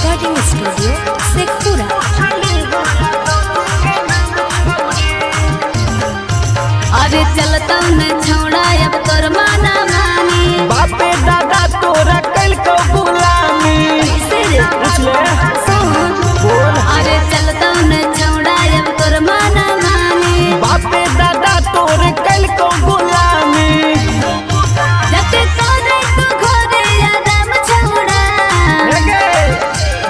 Recording studio Sheikhpura. अरे चलता न छोड़ा अब तोर माना मानी बापे दादा तोरा कल को गुलामी अरे चलता न छोड़ा अब तोर माना मानी बापे दादा तोरे कल को गुलामी जते तोरे तू घरे आराम छोड़ा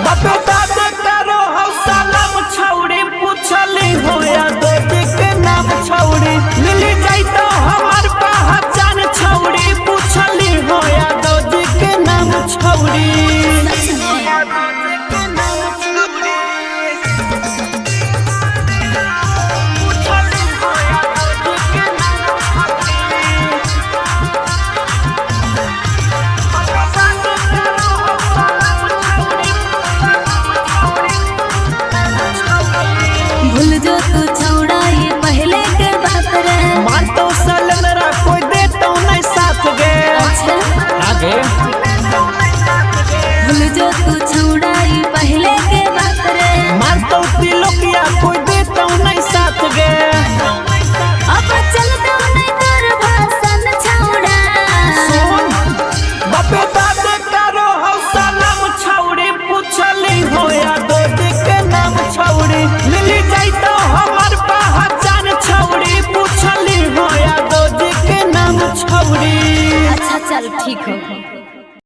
बापे दादा करो हौसला छौड़ी पूछली हो या दोती के नाम छौड़ी मिली जाई तो हमार पहचान छौड़ी पूछली हो या दोती के नाम छौड़ी भूल जो तू छोड़ा ये पहले के बात रे मान तो साल मेरा कोई दे तो नहीं साथ गे अच्छा आगे भूल जो तू छोड़ा